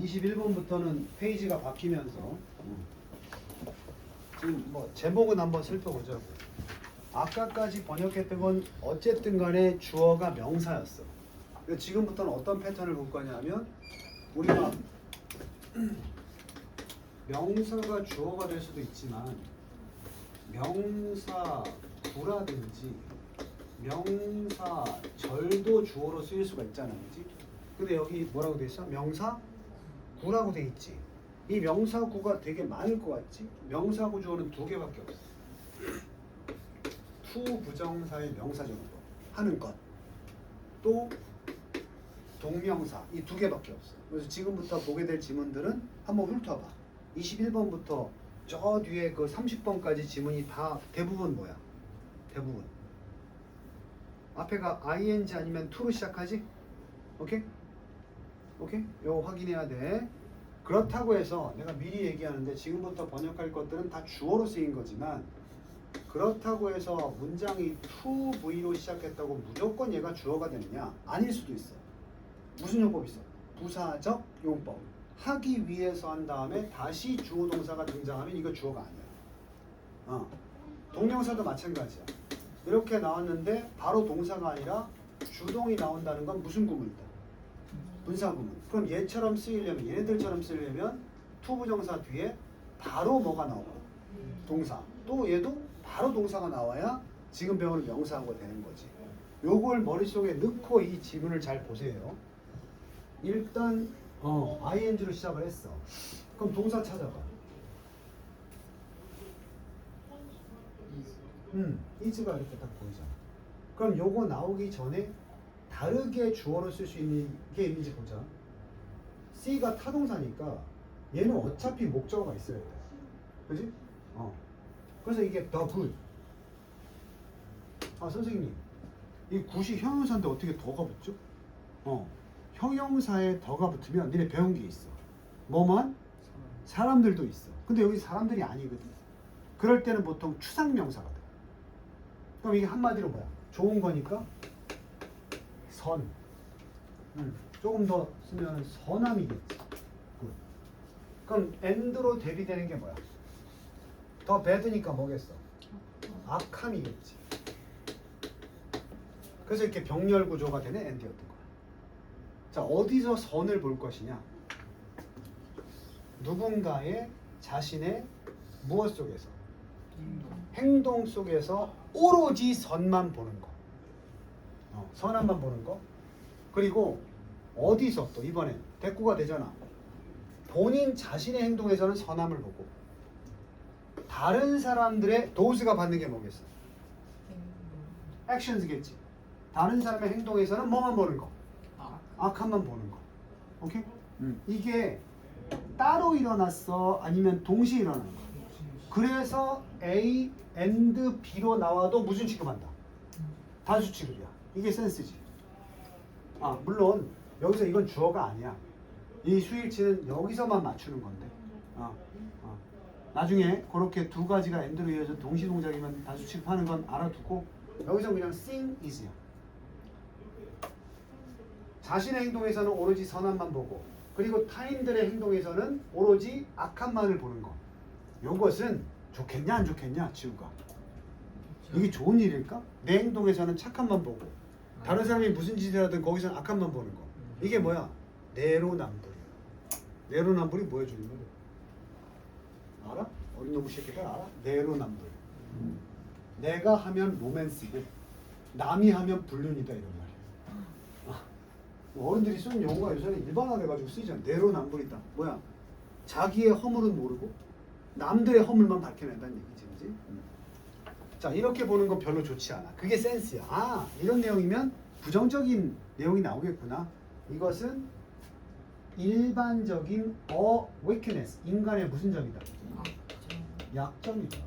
21번부터는 페이지가 바뀌면서 지금 뭐 제목은 한번 살펴보자고. 아까까지 번역했던 건 어쨌든 간에 주어가 명사였어. 그러니까 지금부터는 어떤 패턴을 볼 거냐면 우리가 명사가 주어가 될 수도 있지만 명사 구라든지 명사 절도 주어로 쓰일 수가 있잖아, 그렇지? 근데 여기 뭐라고 돼 있어? 명사 구라고 돼 있지. 이 명사구가 되게 많을 것 같지? 명사구 주어는 두 개밖에 없어. 투 부정사의 명사 정도 하는 것, 또 동명사, 이 두 개밖에 없어. 그래서 지금부터 보게 될 지문들은 한번 훑어봐. 21번부터 저 뒤에 그 30번까지 지문이 다 대부분 뭐야? 대부분 앞에가 ing 아니면 to로 시작하지? 오케이? 오케이? 요거 확인해야 돼. 그렇다고 해서 내가 미리 얘기하는데 지금부터 번역할 것들은 다 주어로 쓰인 거지만 그렇다고 해서 문장이 to V로 시작했다고 무조건 얘가 주어가 되느냐? 아닐 수도 있어. 무슨 용법이 있어? 부사적 용법. 하기 위해서 한 다음에 다시 주어 동사가 등장하면 이거 주어가 아니야. 동명사도 마찬가지야. 이렇게 나왔는데 바로 동사가 아니라 주동이 나온다는 건 무슨 구문이다? 분사구문. 그럼 얘처럼 쓰이려면 얘네들처럼 쓰이려면 to 부정사 뒤에 바로 뭐가 나와? 동사. 또 얘도 바로 동사가 나와야 지금 배우는 명사하고 되는 거지. 요걸 머릿속에 넣고 이 지문을 잘 보세요. 일단 ing로 시작을 했어. 그럼 동사 찾아봐. is가 이렇게 딱 보이잖아. 그럼 요거 나오기 전에 다르게 주어로 쓸 수 있는 게 있는지 보자. C가 타동사니까 얘는 어차피 목적어가 있어야 돼. 그지? 그래서 이게 the good. 선생님, 이 굿이 형용사인데 어떻게 더가 붙죠? 형용사에 더가 붙으면 니네 배운 게 있어. 뭐만? 사람들도 있어. 근데 여기 사람들이 아니거든. 그럴 때는 보통 추상명사가 돼. 그럼 이게 한마디로 뭐야? 좋은 거니까 선. 조금 더 쓰면 선함이겠지. 굿. 그럼 and로 대비되는 게 뭐야? 더 bad니까 뭐겠어? 악함이겠지. 그래서 이렇게 병렬 구조가 되는 and였던 거야. 자, 어디서 선을 볼 것이냐? 누군가의 자신의 무엇 속에서? 행동 속에서 오로지 선만 보는 거. 선함만 보는 거. 그리고 어디서 또 이번엔 대꾸가 되잖아. 본인 자신의 행동에서는 선함을 보고 다른 사람들의 도스가 받는 게 뭐겠어? 액션즈겠지. 다른 사람의 행동에서는 뭐만 보는 거? 악함만 보는 거. 오케이? 이게 따로 일어났어? 아니면 동시에 일어나는 거? 그래서 A and B로 나와도 무슨 취급한다? 단수 취급이야. 이게 센스지. 물론 여기서 이건 주어가 아니야. 이 수일치는 여기서만 맞추는 건데. 나중에 그렇게 두 가지가 and로 이어져 동시 동작이면 단수 취급하는 건 알아두고 여기서 그냥 sing is야. 자신의 행동에서는 오로지 선함만 보고 그리고 타인들의 행동에서는 오로지 악함만을 보는 거. 요것은 좋겠냐 안 좋겠냐 지우가. 이게 좋은 일일까? 내 행동에서는 착함만 보고 다른 사람이 무슨 짓을 하든 거기서는 악함만 보는 거. 이게 뭐야? 내로남불이야. 내로남불이 뭐 해주는 거야? 알아? 어린 놈의 새끼들 알아? 내로남불. 내가 하면 로맨스고 남이 하면 불륜이다 이런 말이야. 어른들이 쓰는 용어가 요새는 일반화돼가지고 쓰이잖아. 내로남불이다. 뭐야? 자기의 허물은 모르고 남들의 허물만 밝혀낸다는 얘기지, 그지? 자, 이렇게 보는 건 별로 좋지 않아. 그게 센스야. 이런 내용이면 부정적인 내용이 나오겠구나. 이것은 일반적인 weakness, 인간의 무슨 점이다? 약점이다.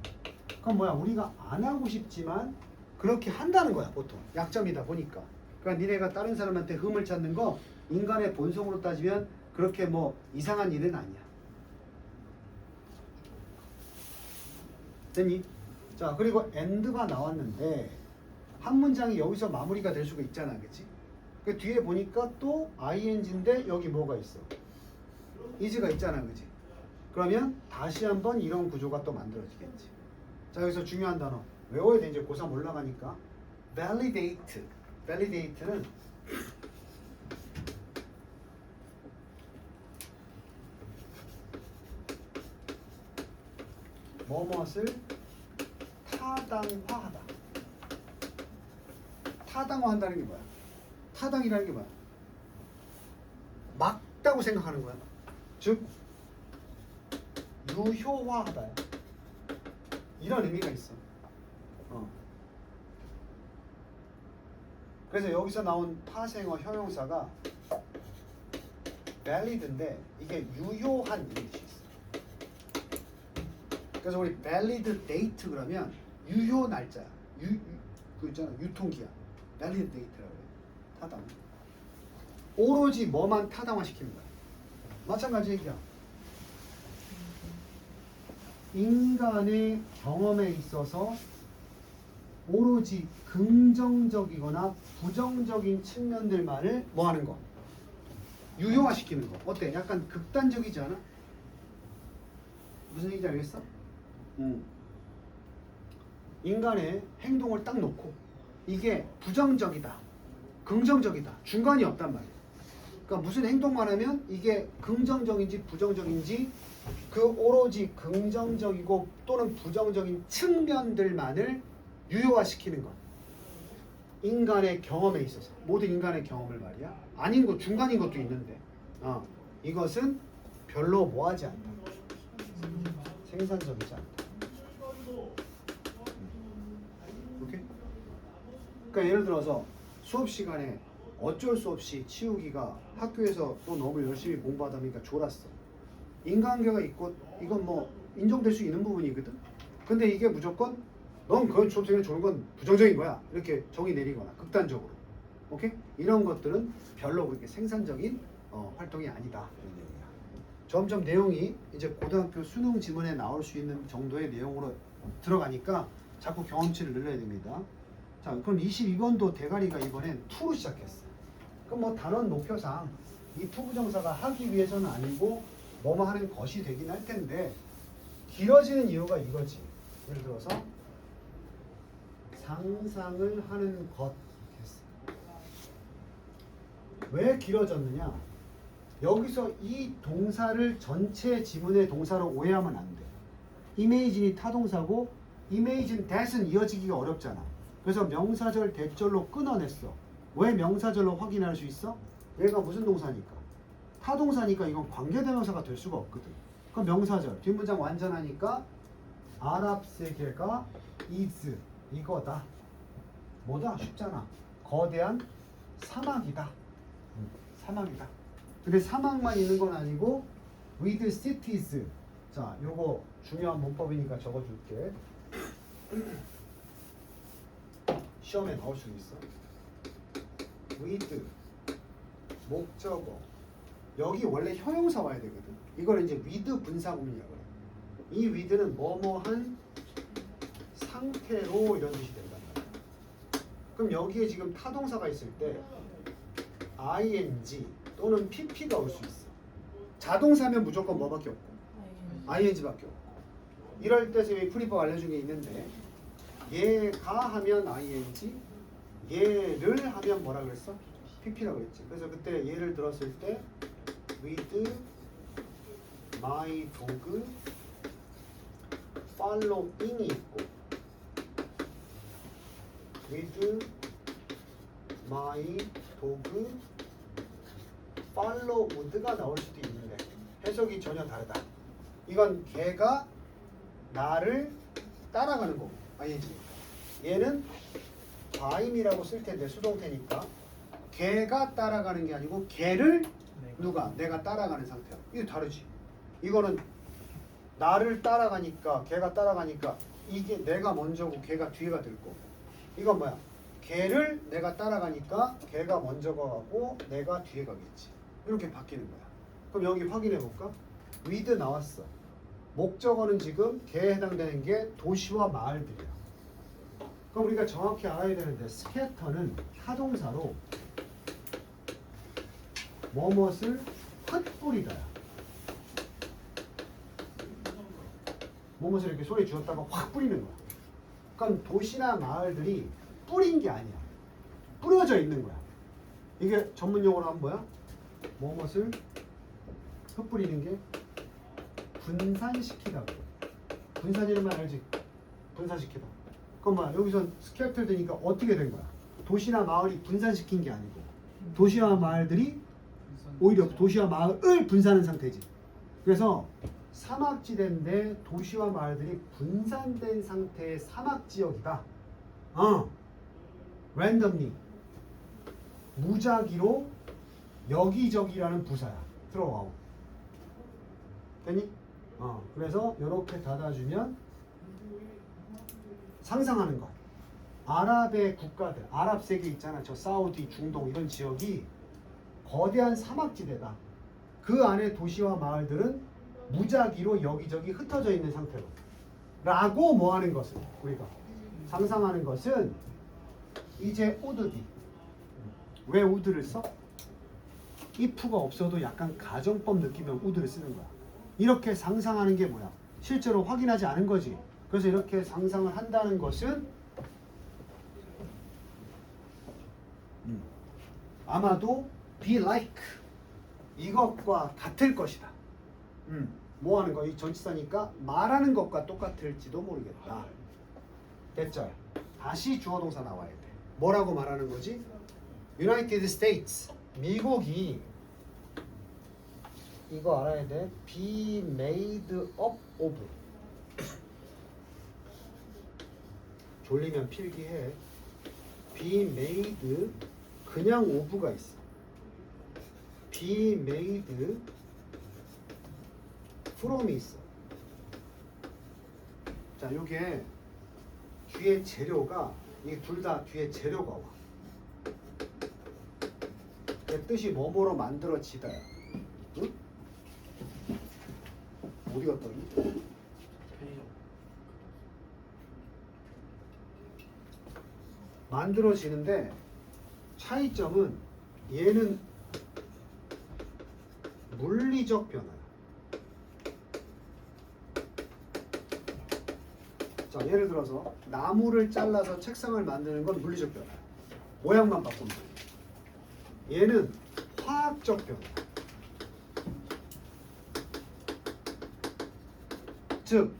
그럼 뭐야? 우리가 안 하고 싶지만 그렇게 한다는 거야, 보통. 약점이다 보니까. 그러니까 니네가 다른 사람한테 흠을 찾는 거 인간의 본성으로 따지면 그렇게 뭐 이상한 일은 아니야. 됐니? 자, 그리고 and가 나왔는데 한 문장이 여기서 마무리가 될 수가 있잖아, 그치? 그 뒤에 보니까 또 ing인데 여기 뭐가 있어? is가 있잖아, 그지? 그러면 다시 한번 이런 구조가 또 만들어지겠지. 자, 여기서 중요한 단어 외워야 돼. 이제 고3 올라가니까 validate. validate는 뭐뭇을 타당화하다. 타당화한다는 게 뭐야? 타당이라는 게 뭐야? 맞다고 생각하는 거야. 즉 유효화하다. 이런 의미가 있어. 그래서 여기서 나온 파생어 형용사가 valid인데 이게 유효한 이런 뜻이 있어. 그래서 우리 valid date 그러면 유효 날짜야. 그 있잖아, 유통기한. valid date라고 그래. 타당. 오로지 뭐만 타당화시키는 거야. 마찬가지 얘기야. 인간의 경험에 있어서 오로지 긍정적이거나 부정적인 측면들만을 뭐 하는 거? 유효화시키는 거. 어때? 약간 극단적이지 않아? 무슨 얘기인지 알겠어? 인간의 행동을 딱 놓고 이게 부정적이다, 긍정적이다, 중간이 없단 말이야. 그러니까 무슨 행동만 하면 이게 긍정적인지 부정적인지 그 오로지 긍정적이고 또는 부정적인 측면들만을 유효화시키는 것. 인간의 경험에 있어서 모든 인간의 경험을 말이야. 아닌 것, 중간인 것도 있는데 이것은 별로 뭐하지 않다. 생산적이지 않다. 오케이? 그러니까 예를 들어서 수업 시간에 어쩔 수 없이 치우기가 학교에서 또 너무 열심히 공부하다 보니까 졸았어. 인간관계가 있고 이건 뭐 인정될 수 있는 부분이거든. 근데 이게 무조건 넌 그건 수업 시간에 졸은 건 부정적인 거야. 이렇게 정의 내리거나 극단적으로. 오케이? 이런 것들은 별로 그렇게 생산적인 활동이 아니다. 이런 얘기야. 점점 내용이 이제 고등학교 수능 지문에 나올 수 있는 정도의 내용으로 들어가니까 자꾸 경험치를 늘려야 됩니다. 자, 그럼 22번도 대가리가 이번엔 to로 시작했어. 그럼 뭐 단원 목표상 이 to 부정사가 하기 위해서는 아니고 뭐뭐 하는 것이 되긴 할 텐데 길어지는 이유가 이거지. 예를 들어서 상상을 하는 것 했어. 왜 길어졌느냐? 여기서 이 동사를 전체 지문의 동사로 오해하면 안 돼. imagine이 타동사고 imagine that은 이어지기가 어렵잖아. 그래서 명사절 대절로 끊어냈어. 왜 명사절로 확인할 수 있어? 얘가 무슨 동사니까? 타동사니까 이건 관계대명사가 될 수가 없거든. 그럼 명사절 뒷문장 완전하니까 아랍 세계가 is 이거다. 뭐다? 쉽잖아. 거대한 사막이다. 사막이다. 근데 사막만 있는 건 아니고 with cities. 자, 요거 중요한 문법이니까 적어줄게. 시험에 나올 수 있어. with 목적어. 여기 원래 형용사 와야 되거든. 이걸 이제 with 분사구문이라고 그래. 이 with는 뭐뭐한 상태로 이런 뜻이 된단 말이야. 그럼 여기에 지금 타동사가 있을 때 ing 또는 pp가 올 수 있어. 자동사면 무조건 뭐밖에 없고 ing밖에 없고. 이럴 때 저희 풀이법 알려준 게 있는데 얘가 하면 ing, 얘를 하면 뭐라 그랬어? pp라고 그랬지. 그래서 그때 예를 들었을 때 with my dog following이 있고 with my dog followed가 나올 수도 있는데 해석이 전혀 다르다. 이건 걔가 나를 따라가는 거고 ing. 얘는 by이라고 쓸 텐데 수동태니까 걔가 따라가는 게 아니고 걔를 누가? 내가 따라가는 상태야. 이게 다르지. 이거는 나를 따라가니까 걔가 따라가니까 이게 내가 먼저고 걔가 뒤가 될 거고. 이건 뭐야? 걔를 내가 따라가니까 걔가 먼저 가고 내가 뒤에 가겠지. 이렇게 바뀌는 거야. 그럼 여기 확인해 볼까? with 나왔어. 목적어는 지금 걔에 해당되는 게 도시와 마을들이야. 그럼 우리가 정확히 알아야 되는데 scatter는 타동사로 뭐뭇을 흩뿌리다야. 뭐뭇을 이렇게 소리 주었다가 확 뿌리는 거야. 그럼 도시나 마을들이 뿌린 게 아니야. 뿌려져 있는 거야. 이게 전문 용어로 하면 뭐야? 뭐뭇을 흩뿌리는 게 분산시키다고. 분산이라는 말 알지? 분산시키다. 그럼 뭐 여기서 스케일틀 되니까 어떻게 된 거야? 도시나 마을이 분산시킨 게 아니고 도시와 마을들이 오히려 도시와 마을을 분산한 상태지. 그래서 사막지대인데 도시와 마을들이 분산된 상태의 사막지역이다. randomly 무작위로 여기저기라는 부사야. 들어와. 됐니? 그래서 이렇게 닫아주면 상상하는 거. 아랍의 국가들, 아랍 세계 있잖아. 저 사우디, 중동 이런 지역이 거대한 사막지대다. 그 안에 도시와 마을들은 무작위로 여기저기 흩어져 있는 상태로. 라고 뭐 하는 것은 우리가 상상하는 것은 이제 우드디. 왜 우드를 써? if가 없어도 약간 가정법 느끼면 우드를 쓰는 거야. 이렇게 상상하는 게 뭐야? 실제로 확인하지 않은 거지. 그래서 이렇게 상상을 한다는 것은 아마도 be like 이것과 같을 것이다. 뭐 하는 거? 이 전치사니까 말하는 것과 똑같을지도 모르겠다. 됐죠? 다시 주어 동사 나와야 돼. 뭐라고 말하는 거지? United States 미국이 이거 알아야 돼. be made up of 졸리면 필기해. be made 그냥 of가 있어. be made from이 있어. 자, 요게 뒤에 재료가 이게 둘 다 뒤에 재료가 와. 그 뜻이 뭐뭐로 만들어지다야. 응? 어디 갔다 왔니? 편의점. 만들어지는데 차이점은 얘는 물리적 변화야. 자, 예를 들어서 나무를 잘라서 책상을 만드는 건 물리적 변화야. 모양만 바꾸면 돼. 얘는 화학적 변화야. 즉,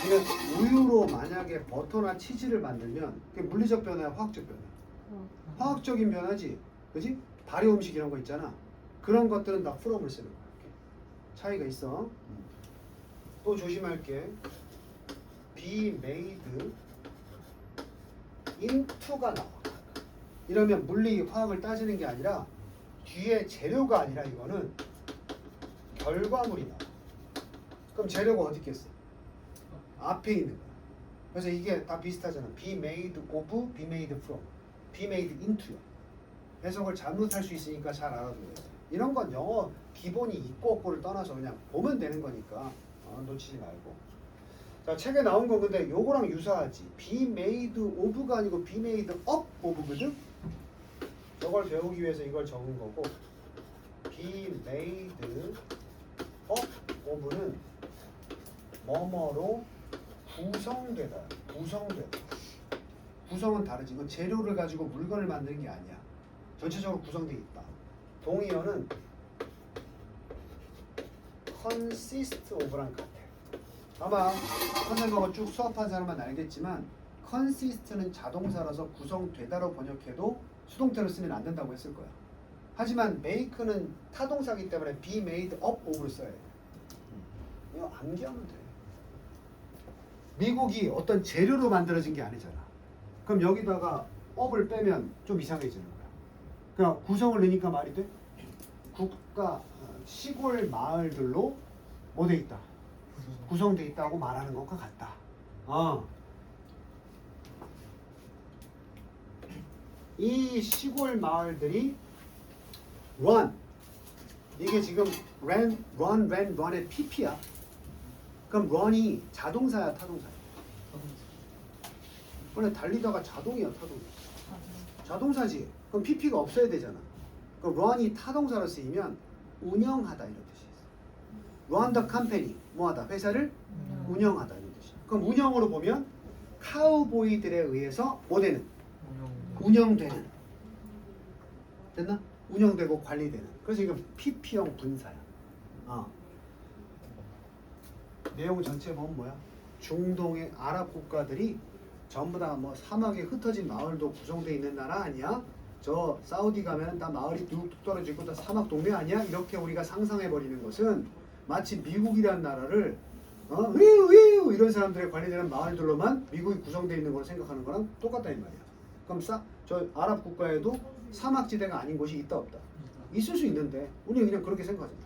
이게 우유로 만약에 버터나 치즈를 만들면 그게 물리적 변화야, 화학적 변화. 화학적인 변화지, 그지? 발효 음식 이런 거 있잖아. 그런 것들은 다 from을 쓰는 거야. 차이가 있어. 또 조심할게. be made into가 나와. 이러면 물리 화학을 따지는 게 아니라 뒤에 재료가 아니라 이거는 결과물이 나와. 그럼 재료가 어디 있겠어? 앞에 있는 거야. 그래서 이게 다 비슷하잖아. be made of, be made from, be made into야. 해석을 잘못할 수 있으니까 잘 알아둬야 돼. 이런 건 영어 기본이 있고 없고를 떠나서 그냥 보면 되는 거니까 놓치지 말고. 자, 책에 나온 거 근데 요거랑 유사하지. be made of가 아니고 be made up of거든. 이걸 배우기 위해서 이걸 적은 거고, be made up of는 뭐뭐로 구성되다. 구성되다. 구성은 다르지. 이건 재료를 가지고 물건을 만드는 게 아니야. 전체적으로 구성되어 있다. 동의어는 consist of랑 같아. 아마 선생님하고 쭉 수업한 사람은 알겠지만 consist는 자동사라서 구성되다로 번역해도 수동태로 쓰면 안 된다고 했을 거야. 하지만 make는 타동사이기 때문에 be made up of를 써야 돼. 이거 암기하면 돼. 미국이 어떤 재료로 만들어진 게 아니잖아. 그럼 여기다가 up을 빼면 좀 이상해지는 거야. 그러니까 구성을 넣으니까 말이 돼? 국가, 시골 마을들로 뭐 돼 있다? 구성돼 있다고 말하는 것과 같다. 이 시골 마을들이 run, 이게 지금 run의 pp야. 그럼 run이 자동사야, 타동사야? 원래 달리다가 자동이야, 타동이야? 자동사지. 그럼 pp가 없어야 되잖아. 그럼 run이 타동사로 쓰이면 운영하다 이런 뜻이 있어. run the company, 뭐하다? 회사를 운영하다 이런 뜻이 그럼 운영으로 보면 카우보이들에 의해서 뭐 되는? 운영되는. 됐나? 운영되고 관리되는. 그래서 이건 PP형 분사야. 내용 전체 보면 뭐야? 중동의 아랍 국가들이 전부 다 뭐 사막에 흩어진 마을도 구성되어 있는 나라 아니야? 저 사우디 가면 다 마을이 뚝뚝 떨어져 있고 다 사막 동네 아니야? 이렇게 우리가 상상해 버리는 것은 마치 미국이라는 나라를 위우 이런 사람들의 관리되는 마을들로만 미국이 구성되어 있는 걸 생각하는 거랑 똑같다 이 말이야. 그럼 저 아랍 국가에도 사막지대가 아닌 곳이 있다 없다? 있을 수 있는데 우리는 그냥 그렇게 생각하잖아.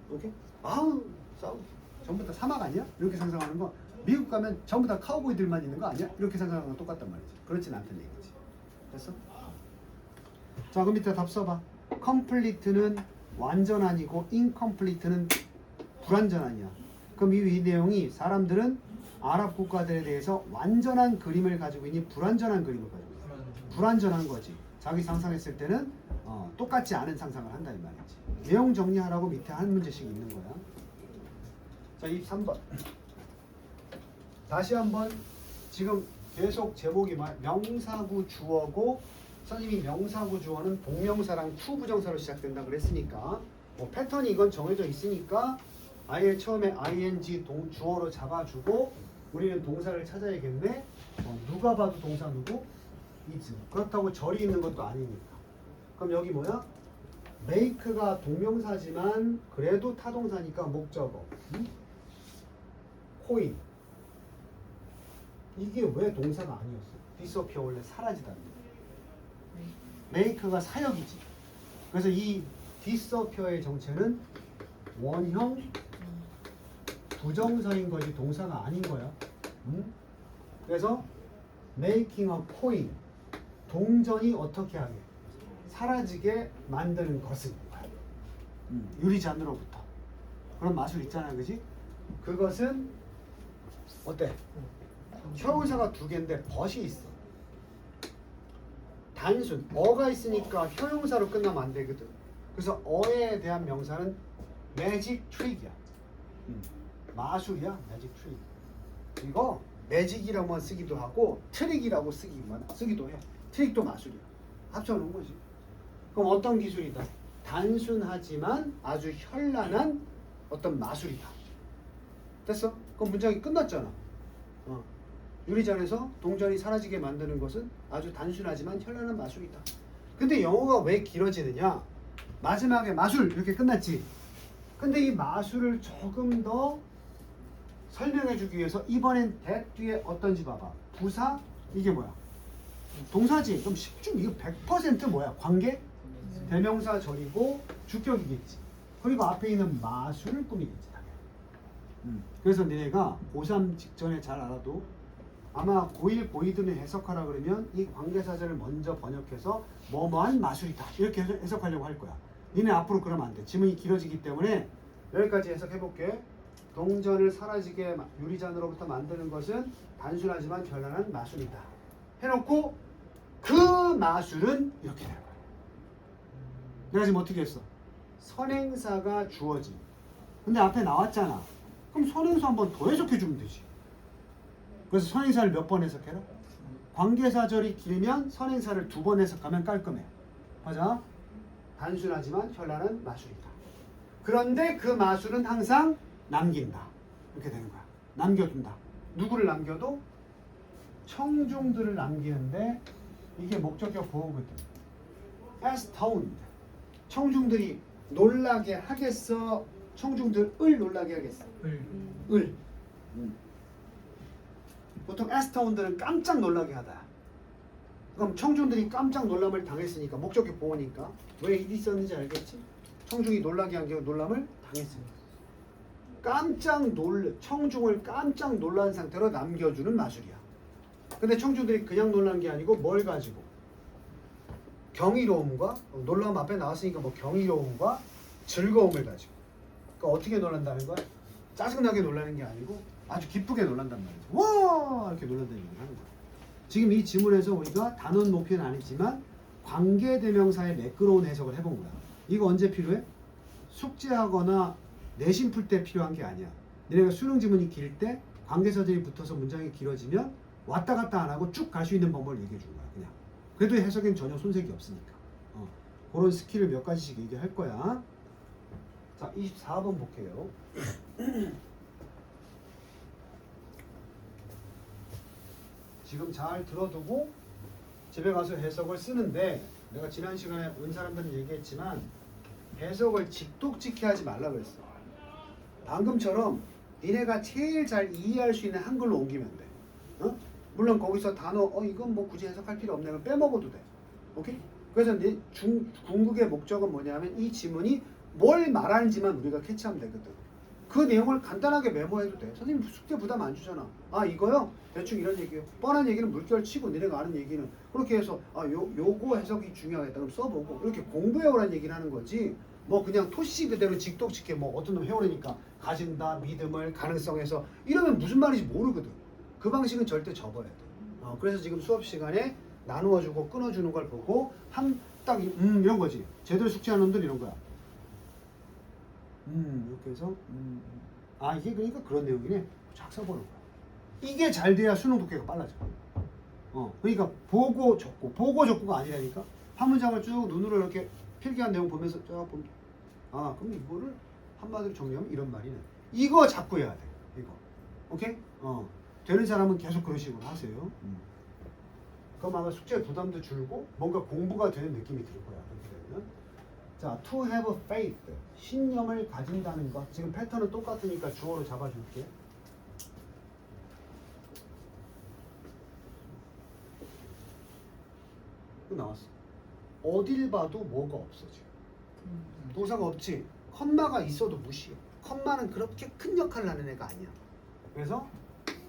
오케이? 아우 사우디 전부 다 사막 아니야? 이렇게 상상하는 거. 미국 가면 전부 다 카우보이들만 있는 거 아니야? 이렇게 생각하는 건 똑같단 말이지. 그렇진 않다는 얘기지. 됐어? 자, 그럼 밑에 답 써봐. complete는 완전한이고 incomplete는 불완전한이야. 그럼 이 내용이 사람들은 아랍 국가들에 대해서 완전한 그림을 가지고 있니? 불완전한 그림을 가지고 있니? 불완전한 거지. 자기 상상했을 때는 똑같지 않은 상상을 한다 이 말이지. 내용 정리하라고 밑에 한 문제씩 있는 거야. 자, 23번. 다시 한번 지금 계속 제목이 명사구 주어고 선생님이 명사구 주어는 동명사랑 투부정사로 시작된다 그랬으니까 뭐 패턴이 이건 정해져 있으니까 아예 처음에 ing 주어로 잡아주고 우리는 동사를 찾아야겠네. 누가 봐도 동사 누구? is. 그렇다고 절이 있는 것도 아니니까. 그럼 여기 뭐야? make가 동명사지만 그래도 타동사니까 목적어. coin. 이게 왜 동사가 아니었어? disappear 원래 사라지다는 make가 사역이지. 그래서 이 disappear의 정체는 원형 부정사인 거지 동사가 아닌 거야. 그래서 making a coin 동전이 어떻게 하게? 사라지게 만드는 것은 유리잔으로부터. 그런 마술 있잖아, 그지? 그것은 어때? 형용사가 두 개인데 벗이 있어. 단순 어가 있으니까 형용사로 끝나면 안 되거든. 그래서 어에 대한 명사는 매직 트릭이야. 마술이야, 매직 트릭. 이거 매직이라고만 쓰기도 하고 트릭이라고 쓰기도 해. 트릭도 마술이야. 합쳐놓은 거지. 그럼 어떤 기술이다? 단순하지만 아주 현란한 어떤 마술이다. 됐어? 그럼 문장이 끝났잖아. 유리잔에서 동전이 사라지게 만드는 것은 아주 단순하지만 현란한 마술이다. 근데 영어가 왜 길어지느냐? 마지막에 마술 이렇게 끝났지. 근데 이 마술을 조금 더 설명해 주기 위해서 이번엔 that 뒤에 어떤지 봐봐. 부사 이게 뭐야? 동사지. 그럼 10중 이거 100% 뭐야? 관계? 대명사 절이고 주격이겠지. 그리고 앞에 있는 마술을 꾸미겠지. 그래서 너네가 고3 직전에 잘 알아도 아마 고1, 고2들은 해석하라 그러면 이 관계사절을 먼저 번역해서 뭐뭐한 마술이다 이렇게 해석하려고 할 거야. 니네 앞으로 그러면 안 돼. 지문이 길어지기 때문에 여기까지 해석해볼게. 동전을 사라지게 유리잔으로부터 만드는 것은 단순하지만 현란한 마술이다 해놓고 그 마술은 이렇게 될 거야. 내가 지금 어떻게 했어? 선행사가 주어지. 근데 앞에 나왔잖아. 그럼 선행사 한번 더 해석해주면 되지. 그래서 선행사를 몇 번 해석해라? 관계사절이 길면 선행사를 2번 해석하면 깔끔해. 맞아? 단순하지만 현란한 마술이다. 그런데 그 마술은 항상 남긴다. 이렇게 되는 거야. 남겨둔다. 누구를 남겨도? 청중들을 남기는데 이게 목적격 보호거든. astound. 청중들이 놀라게 하겠어? 청중들을 놀라게 하겠어? 을. 보통 astound는 깜짝 놀라게 하다. 그럼 청중들이 깜짝 놀람을 당했으니까 목적격 보호니까 왜 일이 있었는지 알겠지? 청중이 놀라게 한 게 놀람을 당했으니까. 청중을 깜짝 놀란 상태로 남겨주는 마술이야. 근데 청중들이 그냥 놀란 게 아니고 뭘 가지고? 경이로움과 놀라움 앞에 나왔으니까 뭐 경이로움과 즐거움을 가지고. 그러니까 어떻게 놀란다는 거야? 짜증나게 놀라는 게 아니고 아주 기쁘게 놀란단 말이지. 와! 이렇게 놀란다는 얘기를 하는 거야. 지금 이 지문에서 우리가 단원 목표는 아니지만 관계대명사의 매끄러운 해석을 해본 거야. 이거 언제 필요해? 숙제하거나 내신 풀 때 필요한 게 아니야. 너네가 수능 지문이 길 때 관계사들이 붙어서 문장이 길어지면 왔다 갔다 안 하고 쭉 갈 수 있는 방법을 얘기해 준 거야. 그냥. 그래도 해석엔 전혀 손색이 없으니까. 그런 스킬을 몇 가지씩 얘기할 거야. 자, 24번 볼게요. 지금 잘 들어두고 집에 가서 해석을 쓰는데 내가 지난 시간에 온 사람들은 얘기했지만 해석을 직독직해 하지 말라고 했어. 방금처럼 니네가 제일 잘 이해할 수 있는 한글로 옮기면 돼. 물론 거기서 단어 이건 뭐 굳이 해석할 필요 없네. 빼먹어도 돼. 오케이? 그래서 궁극의 목적은 뭐냐면 이 지문이 뭘 말하는지만 우리가 캐치하면 되거든. 그 내용을 간단하게 메모해도 돼. 선생님 숙제 부담 안 주잖아. 아 이거요? 대충 이런 얘기요. 뻔한 얘기는 물결치고 니네가 아는 얘기는 그렇게 해서 요거 해석이 중요하겠다. 그럼 써보고 이렇게 공부해오라는 얘기를 하는 거지. 뭐 그냥 토시 그대로 직독직해 뭐 어떤 놈 해오려니까 가진다, 믿음을, 가능성에서 이러면 무슨 말인지 모르거든. 그 방식은 절대 접어야 돼. 그래서 지금 수업 시간에 나누어주고 끊어주는 걸 보고 딱 이런 거지. 제대로 숙제하는 놈들 이런 거야. 이렇게 해서 이게 그러니까 그런 내용이네. 쫙 써보는 거야. 이게 잘 돼야 수능 독해가 빨라져. 그러니까 보고 적고가 아니라니까. 한 문장을 쭉 눈으로 이렇게 필기한 내용 보면서 쫙 보면 그럼 이거를 한마디로 정리하면 이런 말이네. 이거 잡고 해야 돼. 이거. 오케이? 되는 사람은 계속 그런 식으로 하세요. 그럼 아마 숙제 부담도 줄고 뭔가 공부가 되는 느낌이 들 거야. 그렇게 되면. 자, to have faith. 신념을 가진다는 것. 지금 패턴은 똑같으니까 주어로 잡아줄게. 또 나왔어. 어딜 봐도 뭐가 없어 지금. 동사가 없지. 컴마가 있어도 무시해. 컴마는 그렇게 큰 역할을 하는 애가 아니야. 그래서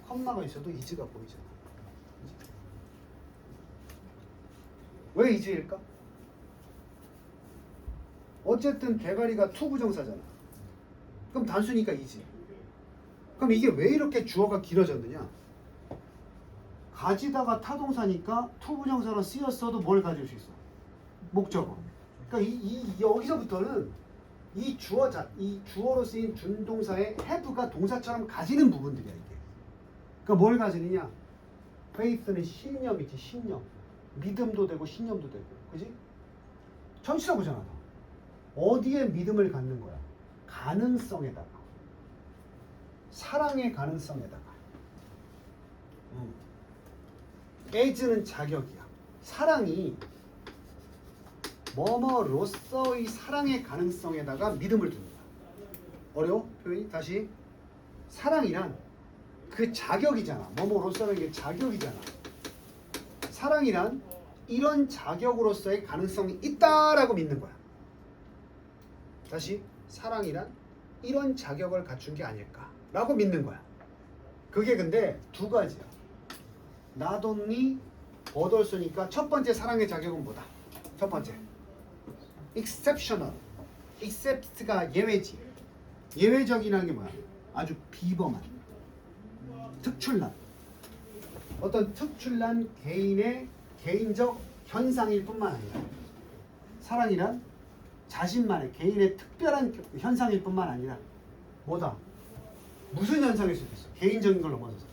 컴마가 있어도 이즈가 보이잖아. 왜 이즈일까? 어쨌든 대가리가 to 부정사잖아. 그럼 단수니까 이즈. 그럼 이게 왜 이렇게 주어가 길어졌느냐? 가지다가 타동사니까 to 부정사로 쓰였어도 뭘 가질 수 있어? 목적어. 그러니까 여기서부터는 이 주어로 쓰인 준동사의 have가 동사처럼 가지는 부분들이야 이게. 그러니까 뭘 가지느냐? faith는 신념이지 신념. 믿음도 되고 신념도 되고, 그지? 전치사구잖아. 어디에 믿음을 갖는 거야? 가능성에다가, 사랑의 가능성에다가. as는 자격이야. 사랑이 뭐뭐로서의 사랑의 가능성에다가 믿음을 둡니다. 어려워? 표현이? 다시. 사랑이란 그 자격이잖아. 뭐뭐로서는 게 자격이잖아. 사랑이란 이런 자격으로서의 가능성이 있다라고 믿는 거야. 다시. 사랑이란 이런 자격을 갖춘 게 아닐까라고 믿는 거야. 그게 근데 두 가지야. not only but also니까 첫 번째 사랑의 자격은 뭐다? 첫 번째 exceptional. except가 예외지. 예외적이라는 게 뭐야? 아주 비범한, 특출난, 어떤 특출난 개인의 개인적 현상일 뿐만 아니라, 사랑이란 자신만의 개인의 특별한 현상일 뿐만 아니라 뭐다? 무슨 현상일 수도 있어. 개인적인 걸 넘어서서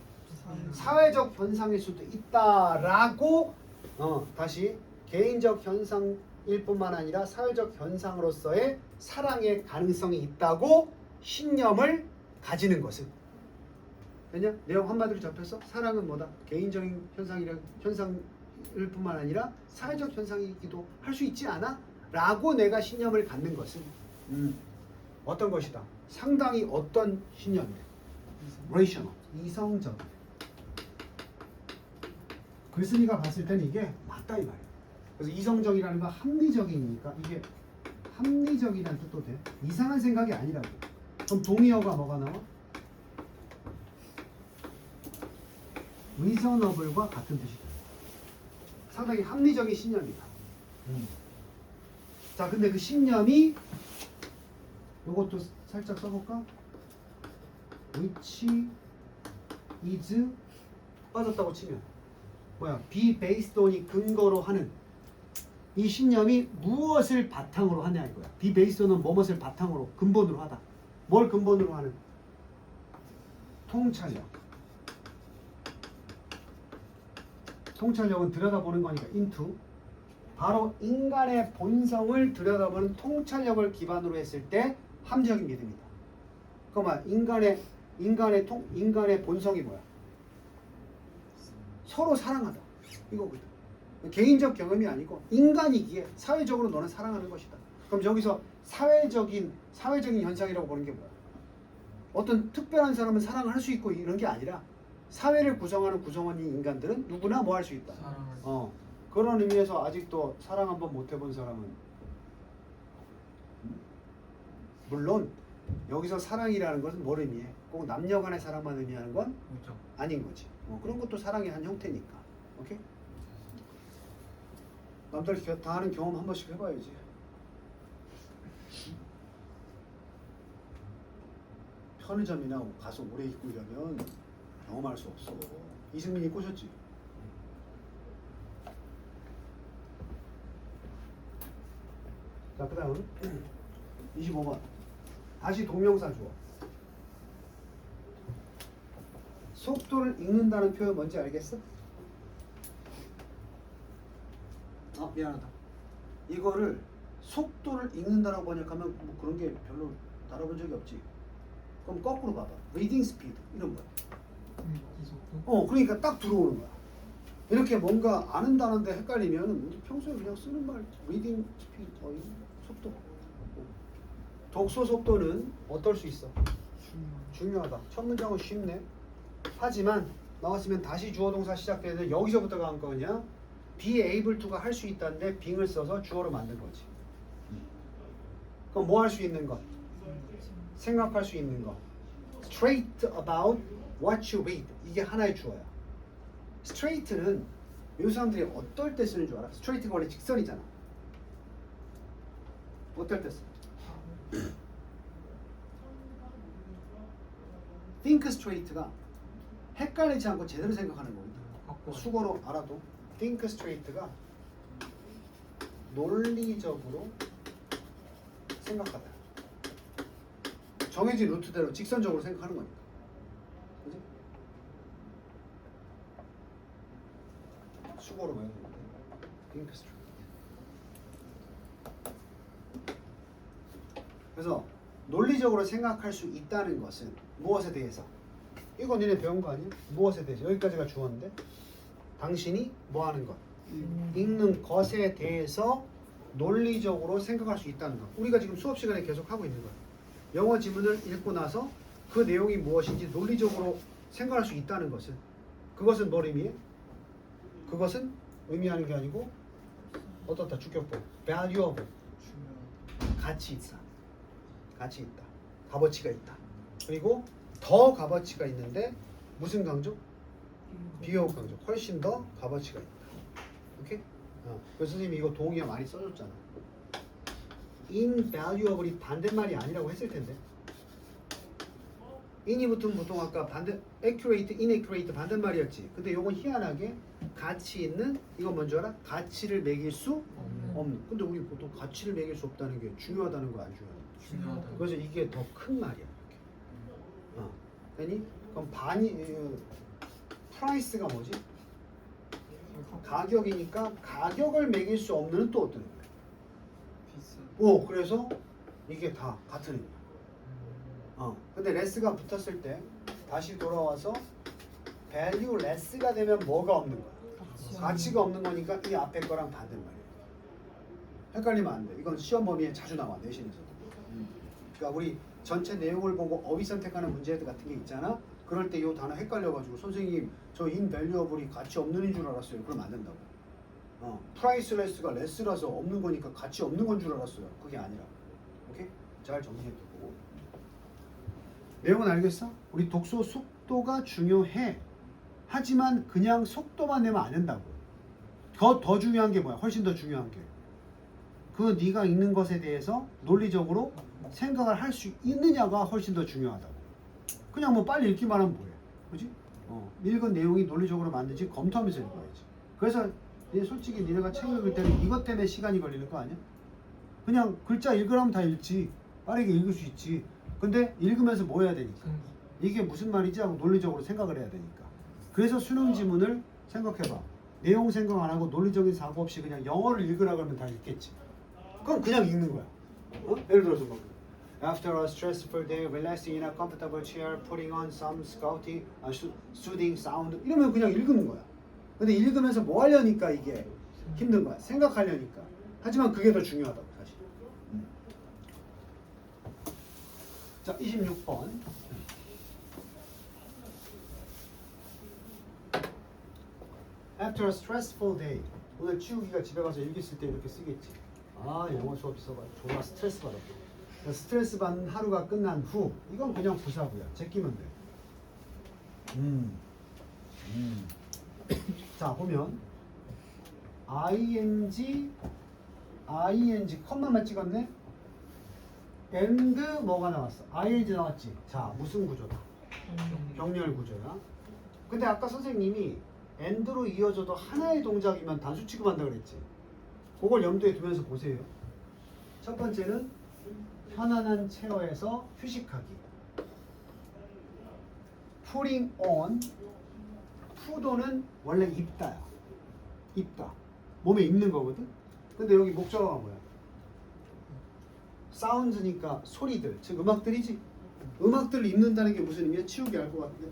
사회적 현상일 수도 있다라고. 다시. 개인적 현상일 뿐만 아니라 사회적 현상으로서의 사랑의 가능성이 있다고 신념을 가지는 것은. 왜냐? 내용 한마디로 잡혔어? 사랑은 뭐다? 개인적인 현상일 뿐만 아니라 사회적 현상이기도 할 수 있지 않아? 라고 내가 신념을 갖는 것은 어떤 것이다? 상당히 어떤 신념이래? rational. 이성적. 글쓴이가 봤을 때는 이게 맞다 이 말이야. 그래서 이성적이라는 건 합리적이니까 이게 합리적이라는 뜻도 돼. 이상한 생각이 아니라고. 그럼 동의어가 뭐가 나와? reasonable과 같은 뜻이다. 상당히 합리적인 신념이다. 자, 근데 그 신념이 요것도 살짝 써볼까? which is 빠졌다고 치면 뭐야? be based on이 근거로 하는 이 신념이 무엇을 바탕으로 하냐 이거야. be based on은 무엇을 바탕으로 근본으로 하다. 뭘 근본으로 하는? 통찰력. 통찰력은 들여다보는 거니까 into. 바로 인간의 본성을 들여다보는 통찰력을 기반으로 했을 때 함정인 믿음이다. 그러면 인간의 본성이 뭐야? 서로 사랑하다. 이거거든. 개인적 경험이 아니고 인간이기에 사회적으로 너는 사랑하는 것이다. 그럼 여기서 사회적인 현상이라고 보는 게 뭐야? 어떤 특별한 사람은 사랑을 할 수 있고 이런 게 아니라 사회를 구성하는 구성원인 인간들은 누구나 뭐 할 수 있다. 그런 의미에서 아직도 사랑 한번 못 해본 사람은 물론 여기서 사랑이라는 것은 뭘 의미해? 꼭 남녀 간의 사랑만 의미하는 건 그렇죠. 아닌 거지. 그런 것도 사랑의 한 형태니까. 오케이? 남들 다 하는 경험 한 번씩 해봐야지. 편의점이나 가서 오래 있고 이러면 경험할 수 없어. 이승민이 꼬셨지? 자, 그 다음 25번. 다시 동명사 주어. 속도를 읽는다는 표현 뭔지 알겠어? 미안하다. 이거를 속도를 읽는다라고 번역하면 뭐 그런 게 별로 다뤄본 적이 없지. 그럼 거꾸로 봐봐. reading speed 이런 거야. 속도? 그러니까 딱 들어오는 거야. 이렇게 뭔가 아는다는데 헷갈리면 우리 평소에 그냥 쓰는 말 reading speed 속도. 독서 속도는 어떨 수 있어? 중요하다. 첫 문장은 쉽네. 하지만 나왔으면 다시 주어 동사 시작되는데 여기서부터가 한 거냐? be able to가 할 수 있다는데 being을 써서 주어로 만든 거지. 그럼 뭐 할 수 있는 것? 생각할 수 있는 것. straight about what you read. 이게 하나의 주어야. straight는 미국 사람들이 어떨 때 쓰는 줄 알아? straight가 원래 직선이잖아. 어떨 때 써? think straight가 헷갈리지 않고 제대로 생각하는 거거든. 수거로 알아도 think straight가 논리적으로 생각하다. 정해진 루트대로 직선적으로 생각하는 거니까. 그지? 수거로 외우는 건데. think straight. 그래서 논리적으로 생각할 수 있다는 것은 무엇에 대해서? 이거 니네 배운 거 아니야? 무엇에 대해서? 여기까지가 주어인데 당신이 뭐 하는 것? 읽는 것에 대해서 논리적으로 생각할 수 있다는 것. 우리가 지금 수업 시간에 계속 하고 있는 거야. 영어 지문을 읽고 나서 그 내용이 무엇인지 논리적으로 생각할 수 있다는 것은 그것은 뭘 의미해? 그것은 의미하는 게 아니고 어떻다? 주격법. valuable. 가치 있다. 가치 있다. 값어치가 있다. 그리고 더 값어치가 있는데 무슨 강조? 비교급 강조. 훨씬 더 값어치가 있다. 오케이? 그래서 선생님이 이거 동의어 많이 써줬잖아. invaluable이 반대말이 아니라고 했을 텐데. in이 붙으면 보통 아까 반대 accurate, inaccurate 반대말이었지. 근데 요건 희한하게 가치 있는 이건 뭔지 알아? 가치를 매길 수 없는. 근데 우리 보통 가치를 매길 수 없다는 게 중요하다는 거 안 중요하다? 중요하다. 그래서 이게 더 큰 말이야. 이렇게. 아니? 그럼 프라이스가 뭐지? 가격이니까 가격을 매길 수 없는 또 어떤 거야? 비싸. 그래서 이게 다 같은 의미야. 근데 레스가 붙었을 때 다시 돌아와서 value less가 되면 뭐가 없는 거야? 가치가 없는 거니까 이 앞에 거랑 반대말이야. 헷갈리면 안 돼. 이건 시험 범위에 자주 나와, 내신에서도. 그러니까 우리 전체 내용을 보고 어휘 선택하는 문제 같은 게 있잖아. 그럴 때 이 단어 헷갈려가지고 선생님 저 invaluable이 가치 없는 줄 알았어요. 그러면 안 된다고. priceless가 less라서 없는 거니까 가치 없는 건 줄 알았어요. 그게 아니라. 오케이? 잘 정리해두고. 내용은 알겠어? 우리 독서 속도가 중요해. 하지만 그냥 속도만 내면 안 된다고. 더 중요한 게 뭐야? 훨씬 더 중요한 게. 그 네가 읽는 것에 대해서 논리적으로 생각을 할 수 있느냐가 훨씬 더 중요하다고. 그냥 뭐 빨리 읽기만 하면 뭐해? 그지? 읽은 내용이 논리적으로 맞는지 검토하면서 읽어야지. 그래서 솔직히 니네가 책 읽을 때는 이것 때문에 시간이 걸리는 거 아니야? 그냥 글자 읽으라면 다 읽지. 빠르게 읽을 수 있지. 근데 읽으면서 뭐 해야 되니까? 이게 무슨 말이지 하고 논리적으로 생각을 해야 되니까. 그래서 수능 지문을 생각해봐. 내용 생각 안 하고 논리적인 사고 없이 그냥 영어를 읽으라 그러면 다 읽겠지. 그럼 그냥 읽는 거야. 어? 예를 들어서 뭐 After a stressful day, relaxing in a comfortable chair, putting on some soothing sound 이러면 그냥 읽는 거야. 근데 읽으면서 뭐 하려니까 이게 힘든 거야. 생각하려니까. 하지만 그게 더 중요하다고 사실. 자, 26번. After a stressful day. 오늘 치우기가 집에 가서 일기 쓸 때 이렇게 쓰겠지. 아, 영어 수업 있어가지고 졸라 스트레스 받았다. 스트레스 받는 하루가 끝난 후. 이건 그냥 부사고요. 제끼면 돼. 자, 보면 ing 컴마만 찍었네. and 뭐가 나왔어? ing 나왔지. 자, 무슨 구조다? 병렬 구조야. 근데 아까 선생님이 and로 이어져도 하나의 동작이면 단수 취급한다 그랬지. 그걸 염두에 두면서 보세요. 첫 번째는 편안한 체어에서 휴식하기. putting on. 푸도는 원래 입다야. 입다. 몸에 입는 거거든. 근데 여기 목적어가 뭐야? 사운드니까 소리들, 즉 음악들이지. 음악들을 입는다는 게 무슨 의미야? 치우기 알 것 같은데.